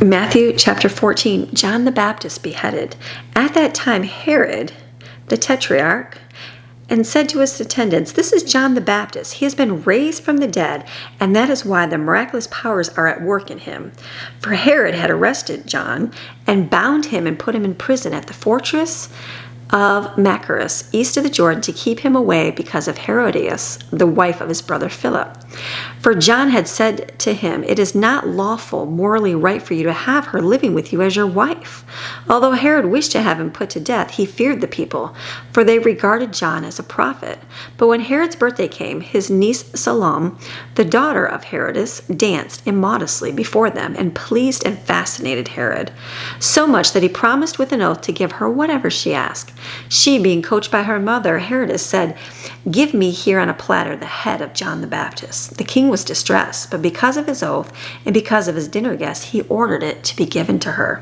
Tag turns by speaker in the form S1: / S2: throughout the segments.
S1: Matthew chapter 14, John the Baptist beheaded. At that time Herod, the tetrarch, and said to his attendants, "This is John the Baptist. He has been raised from the dead, and that is why the miraculous powers are at work in him." For Herod had arrested John and bound him and put him in prison at the fortress of Machaerus, east of the Jordan, to keep him away because of Herodias, the wife of his brother Philip. For John had said to him, "It is not lawful, morally right for you to have her living with you as your wife." Although Herod wished to have him put to death, he feared the people, for they regarded John as a prophet. But when Herod's birthday came, his niece Salome, the daughter of Herodias, danced immodestly before them and pleased and fascinated Herod, so much that he promised with an oath to give her whatever she asked. She, being coached by her mother, Herodias, said, "Give me here on a platter the head of John the Baptist." The king was distressed, but because of his oath and because of his dinner guest, he ordered it to be given to her.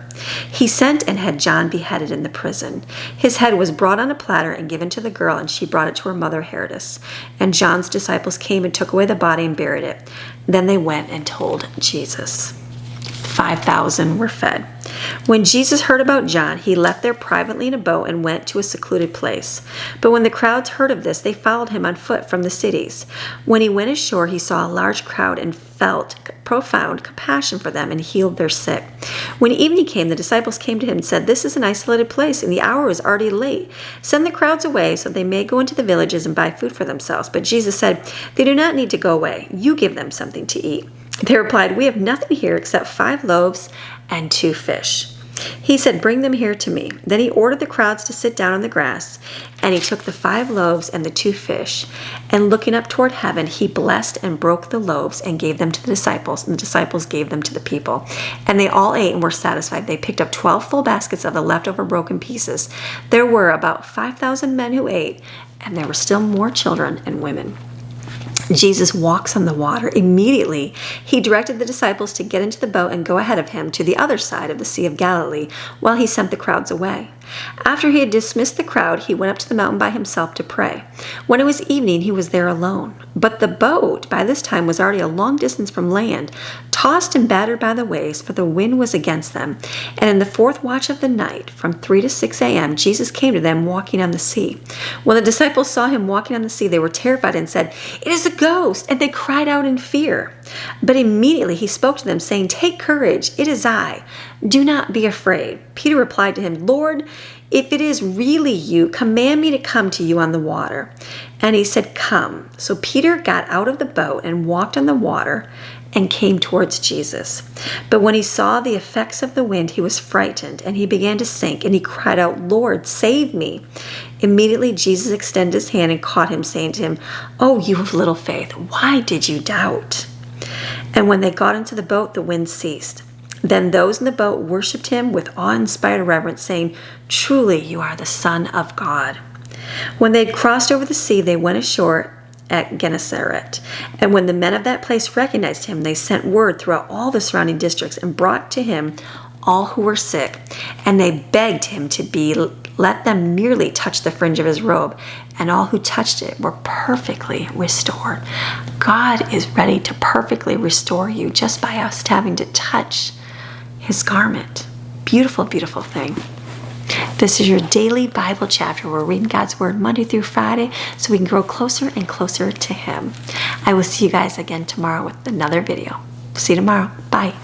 S1: He sent and had John beheaded in the prison. His head was brought on a platter and given to the girl, and she brought it to her mother Herodias. And John's disciples came and took away the body and buried it. Then they went and told Jesus. 5,000 were fed. When Jesus heard about John, he left there privately in a boat and went to a secluded place. But when the crowds heard of this, they followed him on foot from the cities. When he went ashore, he saw a large crowd and felt profound compassion for them and healed their sick. When evening came, the disciples came to him and said, "This is an isolated place, and the hour is already late. Send the crowds away so they may go into the villages and buy food for themselves." But Jesus said, "They do not need to go away. You give them something to eat." They replied, "We have nothing here except 5 loaves and 2 fish." He said, "Bring them here to me." Then he ordered the crowds to sit down on the grass, and he took the 5 loaves and the 2 fish, and looking up toward heaven, he blessed and broke the loaves and gave them to the disciples, and the disciples gave them to the people. And they all ate and were satisfied. They picked up 12 full baskets of the leftover broken pieces. There were about 5,000 men who ate, and there were still more children and women. Jesus walks on the water. Immediately, he directed the disciples to get into the boat and go ahead of him to the other side of the Sea of Galilee while he sent the crowds away. After he had dismissed the crowd, he went up to the mountain by himself to pray. When it was evening, he was there alone. But the boat, by this time, was already a long distance from land, tossed and battered by the waves, for the wind was against them. And in the 4th watch of the night, from 3 to 6 a.m., Jesus came to them walking on the sea. When the disciples saw him walking on the sea, they were terrified and said, "It is a ghost!" And they cried out in fear. But immediately he spoke to them, saying, "Take courage, it is I. Do not be afraid." Peter replied to him, "Lord, if it is really you, command me to come to you on the water." And he said, "Come." So Peter got out of the boat and walked on the water and came towards Jesus. But when he saw the effects of the wind, he was frightened, and he began to sink, and he cried out, "Lord, save me." Immediately Jesus extended his hand and caught him, saying to him, "Oh, you of little faith, why did you doubt?" And when they got into the boat, the wind ceased. Then those in the boat worshipped him with awe-inspired reverence, saying, "Truly you are the Son of God." When they had crossed over the sea, they went ashore at Gennesaret. And when the men of that place recognized him, they sent word throughout all the surrounding districts and brought to him all who were sick, and they begged him to let them merely touch the fringe of his robe, and all who touched it were perfectly restored. God is ready to perfectly restore you just by us having to touch his garment. Beautiful, beautiful thing. This is your daily Bible chapter. We're reading God's Word Monday through Friday so we can grow closer and closer to him. I will see you guys again tomorrow with another video. See you tomorrow. Bye.